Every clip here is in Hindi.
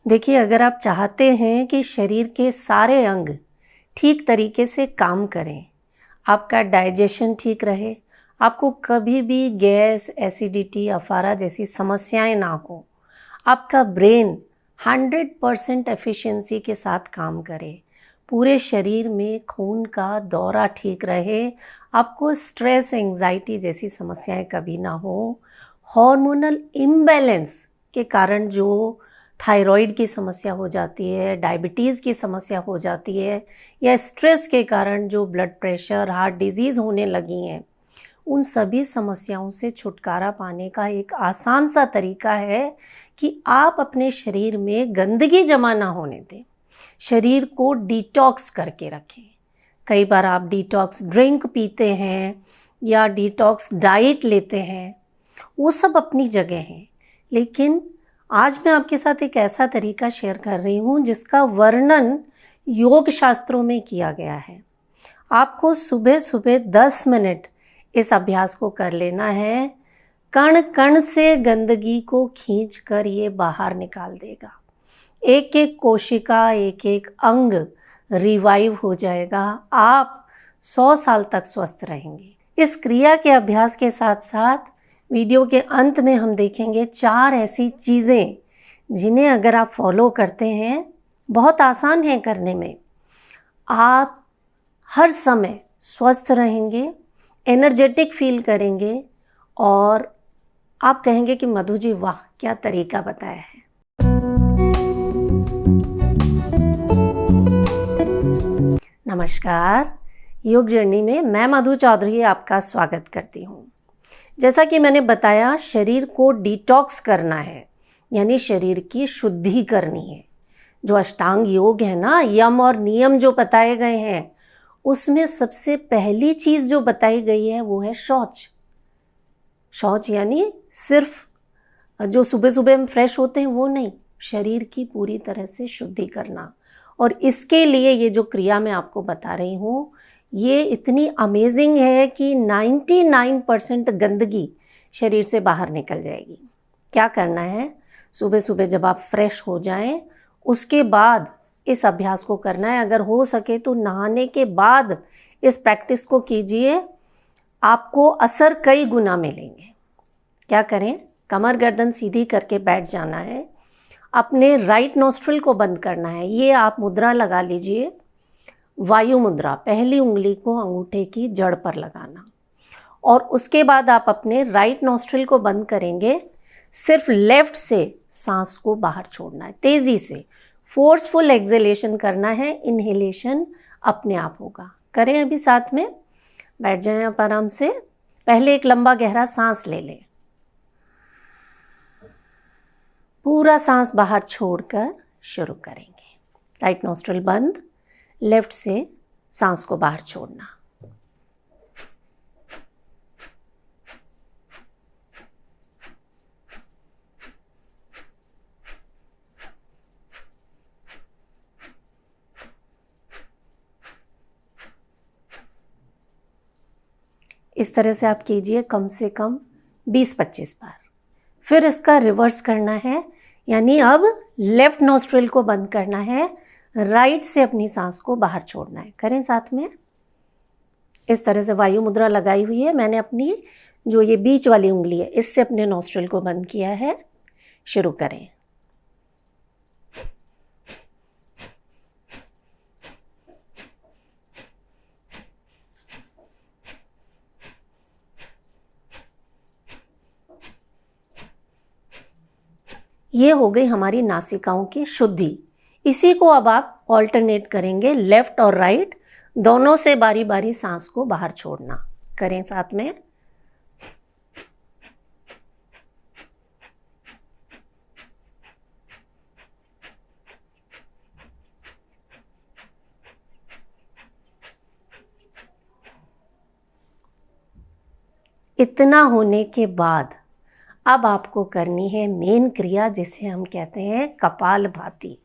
देखिए, अगर आप चाहते हैं कि शरीर के सारे अंग ठीक तरीके से काम करें, आपका डाइजेशन ठीक रहे, आपको कभी भी गैस, एसिडिटी, अफारा जैसी समस्याएं ना हो, आपका ब्रेन 100% एफिशिएंसी के साथ काम करे, पूरे शरीर में खून का दौरा ठीक रहे, आपको स्ट्रेस, एंजाइटी जैसी समस्याएं कभी ना हो, हार्मोनल इम्बैलेंस के कारण जो थायराइड की समस्या हो जाती है, डायबिटीज़ की समस्या हो जाती है, या स्ट्रेस के कारण जो ब्लड प्रेशर, हार्ट डिजीज़ होने लगी हैं, उन सभी समस्याओं से छुटकारा पाने का एक आसान सा तरीका है कि आप अपने शरीर में गंदगी जमा ना होने दें, शरीर को डिटॉक्स करके रखें। कई बार आप डिटॉक्स ड्रिंक पीते हैं या डिटॉक्स डाइट लेते हैं, वो सब अपनी जगह हैं, लेकिन आज मैं आपके साथ एक ऐसा तरीका शेयर कर रही हूँ जिसका वर्णन योग शास्त्रों में किया गया है। आपको सुबह सुबह 10 मिनट इस अभ्यास को कर लेना है। कण कण से गंदगी को खींच कर ये बाहर निकाल देगा। एक एक कोशिका, एक एक अंग रिवाइव हो जाएगा। आप 100 साल तक स्वस्थ रहेंगे। इस क्रिया के अभ्यास के साथ साथ वीडियो के अंत में हम देखेंगे 4 ऐसी चीज़ें जिन्हें अगर आप फॉलो करते हैं, बहुत आसान है करने में, आप हर समय स्वस्थ रहेंगे, एनर्जेटिक फील करेंगे और आप कहेंगे कि मधु जी वाह, क्या तरीका बताया है। नमस्कार, योग जर्नी में मैं मधु चौधरी आपका स्वागत करती हूँ। जैसा कि मैंने बताया, शरीर को डिटॉक्स करना है, यानी शरीर की शुद्धि करनी है। जो अष्टांग योग है ना, यम और नियम जो बताए गए हैं, उसमें सबसे पहली चीज़ जो बताई गई है वो है शौच। शौच यानी सिर्फ जो सुबह सुबह हम फ्रेश होते हैं वो नहीं, शरीर की पूरी तरह से शुद्धि करना। और इसके लिए ये जो क्रिया मैं आपको बता रही हूँ, ये इतनी अमेजिंग है कि 99% गंदगी शरीर से बाहर निकल जाएगी। क्या करना है, सुबह सुबह जब आप फ्रेश हो जाएं, उसके बाद इस अभ्यास को करना है। अगर हो सके तो नहाने के बाद इस प्रैक्टिस को कीजिए, आपको असर कई गुना मिलेंगे। क्या करें, कमर गर्दन सीधी करके बैठ जाना है, अपने राइट नोस्ट्रिल को बंद करना है। ये आप मुद्रा लगा लीजिए, वायु मुद्रा। पहली उंगली को अंगूठे की जड़ पर लगाना और उसके बाद आप अपने राइट नोस्ट्रिल को बंद करेंगे। सिर्फ लेफ्ट से सांस को बाहर छोड़ना है, तेज़ी से फोर्सफुल एक्सहेलेशन करना है। इनहेलेशन अपने आप होगा। करें अभी साथ में, बैठ जाएं आप आराम से। पहले एक लंबा गहरा सांस ले लें, पूरा सांस बाहर छोड़कर शुरू करेंगे। राइट नोस्ट्रिल बंद, लेफ्ट से सांस को बाहर छोड़ना। इस तरह से आप कीजिए कम से कम 20-25 बार। फिर इसका रिवर्स करना है, यानी अब लेफ्ट नोस्ट्रिल को बंद करना है, राइट से अपनी सांस को बाहर छोड़ना है। करें साथ में। इस तरह से वायु मुद्रा लगाई हुई है। मैंने अपनी जो ये बीच वाली उंगली है, इससे अपने नोस्ट्रिल को बंद किया है। शुरू करें। ये हो गई हमारी नासिकाओं की शुद्धि। इसी को अब आप ऑल्टरनेट करेंगे, लेफ्ट और राइट दोनों से बारी बारी सांस को बाहर छोड़ना। करें साथ में। इतना होने के बाद अब आपको करनी है मेन क्रिया, जिसे हम कहते हैं कपालभाति,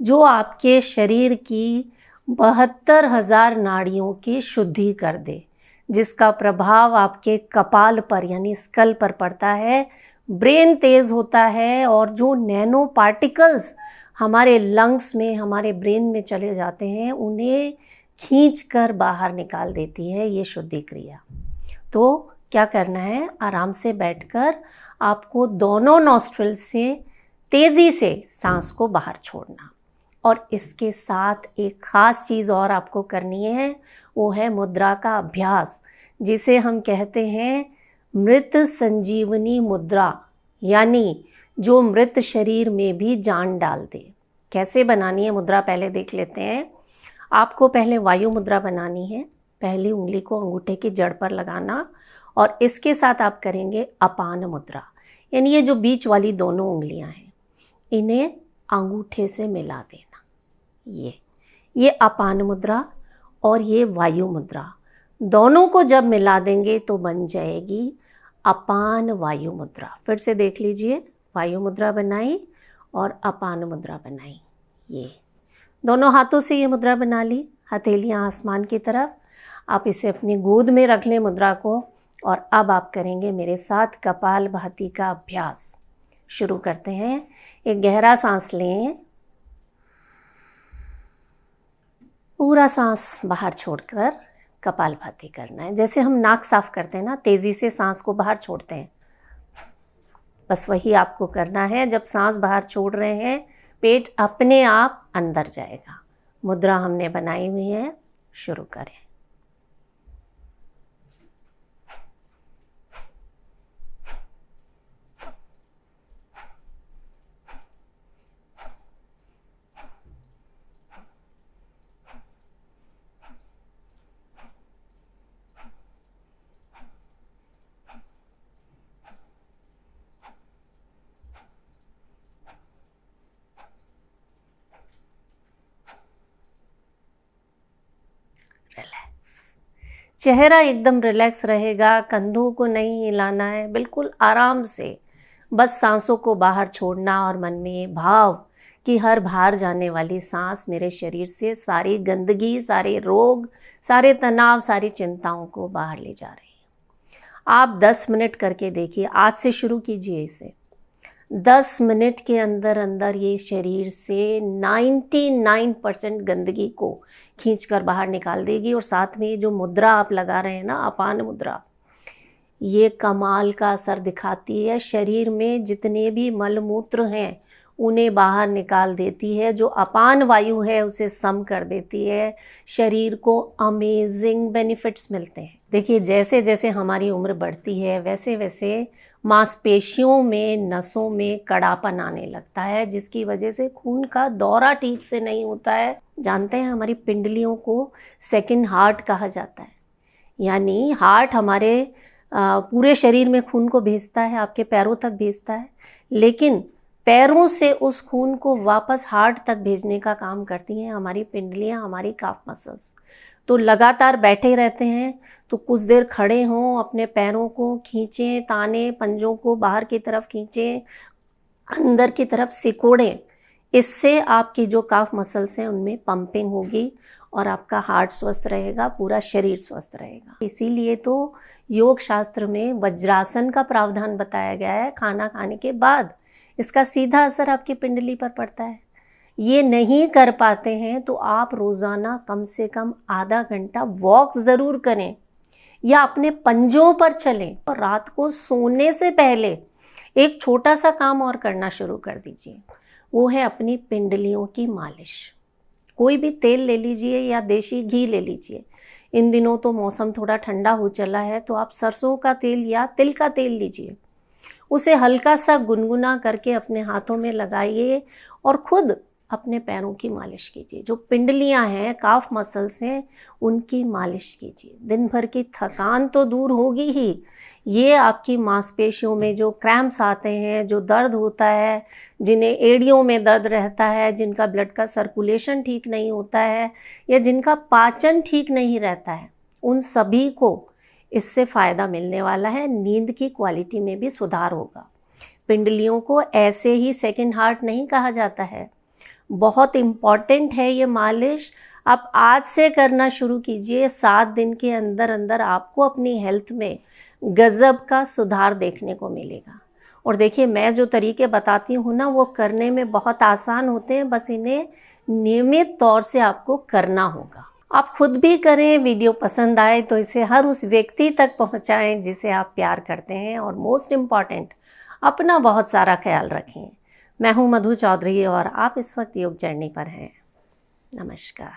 जो आपके शरीर की 72,000 नाड़ियों की शुद्धि कर दे, जिसका प्रभाव आपके कपाल पर यानी स्कल पर पड़ता है। ब्रेन तेज़ होता है और जो नैनो पार्टिकल्स हमारे लंग्स में, हमारे ब्रेन में चले जाते हैं, उन्हें खींच कर बाहर निकाल देती है ये शुद्धि क्रिया। तो क्या करना है, आराम से बैठकर आपको दोनों नॉस्ट्रिल से तेज़ी से सांस को बाहर छोड़ना। और इसके साथ एक ख़ास चीज़ और आपको करनी है, वो है मुद्रा का अभ्यास, जिसे हम कहते हैं मृत संजीवनी मुद्रा, यानी जो मृत शरीर में भी जान डाल दे। कैसे बनानी है मुद्रा पहले देख लेते हैं। आपको पहले वायु मुद्रा बनानी है। पहली उंगली को अंगूठे की जड़ पर लगाना और इसके साथ आप करेंगे अपान मुद्रा, यानी ये जो बीच वाली दोनों उंगलियां हैं इन्हें अंगूठे से मिला देना। ये अपान मुद्रा और ये वायु मुद्रा, दोनों को जब मिला देंगे तो बन जाएगी अपान वायु मुद्रा। फिर से देख लीजिए, वायु मुद्रा बनाई और अपान मुद्रा बनाई। ये दोनों हाथों से ये मुद्रा बना ली, हथेलियाँ आसमान की तरफ। आप इसे अपनी गोद में रख लें मुद्रा को, और अब आप करेंगे मेरे साथ कपालभाति का अभ्यास। शुरू करते हैं। एक गहरा सांस लें, पूरा सांस बाहर छोड़कर कपालभाति करना है। जैसे हम नाक साफ करते हैं ना, तेज़ी से सांस को बाहर छोड़ते हैं, बस वही आपको करना है। जब सांस बाहर छोड़ रहे हैं, पेट अपने आप अंदर जाएगा। मुद्रा हमने बनाई हुई है, शुरू करें। चेहरा एकदम रिलैक्स रहेगा, कंधों को नहीं हिलाना है, बिल्कुल आराम से बस सांसों को बाहर छोड़ना और मन में ये भाव कि हर बाहर जाने वाली सांस मेरे शरीर से सारी गंदगी, सारे रोग, सारे तनाव, सारी चिंताओं को बाहर ले जा रही है। आप 10 मिनट करके देखिए, आज से शुरू कीजिए इसे। 10 मिनट के अंदर अंदर ये शरीर से 99% गंदगी को खींचकर बाहर निकाल देगी। और साथ में ये जो मुद्रा आप लगा रहे हैं ना, अपान मुद्रा, ये कमाल का असर दिखाती है। शरीर में जितने भी मलमूत्र हैं उन्हें बाहर निकाल देती है। जो अपान वायु है उसे सम कर देती है। शरीर को अमेजिंग बेनिफिट्स मिलते हैं। देखिए, जैसे जैसे हमारी उम्र बढ़ती है वैसे वैसे मांसपेशियों में, नसों में कड़ापन आने लगता है, जिसकी वजह से खून का दौरा ठीक से नहीं होता है। जानते हैं, हमारी पिंडलियों को सेकंड हार्ट कहा जाता है। यानी हार्ट हमारे पूरे शरीर में खून को भेजता है, आपके पैरों तक भेजता है, लेकिन पैरों से उस खून को वापस हार्ट तक भेजने का काम करती हैं हमारी पिंडलियाँ, हमारी काफ मसल्स। तो लगातार बैठे रहते हैं तो कुछ देर खड़े हों, अपने पैरों को खींचें, ताने, पंजों को बाहर की तरफ खींचें, अंदर की तरफ सिकोड़ें। इससे आपकी जो काफ मसल्स हैं उनमें पंपिंग होगी और आपका हार्ट स्वस्थ रहेगा, पूरा शरीर स्वस्थ रहेगा। इसीलिए तो योग शास्त्र में वज्रासन का प्रावधान बताया गया है खाना खाने के बाद। इसका सीधा असर आपकी पिंडली पर पड़ता है। ये नहीं कर पाते हैं तो आप रोज़ाना कम से कम आधा घंटा वॉक ज़रूर करें या अपने पंजों पर चलें। और रात को सोने से पहले एक छोटा सा काम और करना शुरू कर दीजिए, वो है अपनी पिंडलियों की मालिश। कोई भी तेल ले लीजिए या देसी घी ले लीजिए। इन दिनों तो मौसम थोड़ा ठंडा हो चला है, तो आप सरसों का तेल या तिल का तेल लीजिए, उसे हल्का सा गुनगुना करके अपने हाथों में लगाइए और खुद अपने पैरों की मालिश कीजिए। जो पिंडलियां हैं, काफ मसल्स हैं, उनकी मालिश कीजिए। दिन भर की थकान तो दूर होगी ही, ये आपकी मांसपेशियों में जो क्रैम्प्स आते हैं, जो दर्द होता है, जिन्हें एड़ियों में दर्द रहता है, जिनका ब्लड का सर्कुलेशन ठीक नहीं होता है या जिनका पाचन ठीक नहीं रहता है, उन सभी को इससे फ़ायदा मिलने वाला है। नींद की क्वालिटी में भी सुधार होगा। पिंडलियों को ऐसे ही सेकंड हार्ट नहीं कहा जाता है, बहुत इम्पॉर्टेंट है ये मालिश। आप आज से करना शुरू कीजिए। 7 दिन के अंदर अंदर आपको अपनी हेल्थ में गज़ब का सुधार देखने को मिलेगा। और देखिए मैं जो तरीके बताती हूँ ना वो करने में बहुत आसान होते हैं, बस इन्हें नियमित तौर से आपको करना होगा। आप खुद भी करें, वीडियो पसंद आए तो इसे हर उस व्यक्ति तक पहुँचाएं जिसे आप प्यार करते हैं, और मोस्ट इम्पॉर्टेंट अपना बहुत सारा ख्याल रखें। मैं हूँ मधु चौधरी और आप इस वक्त योग जर्नी पर हैं। नमस्कार।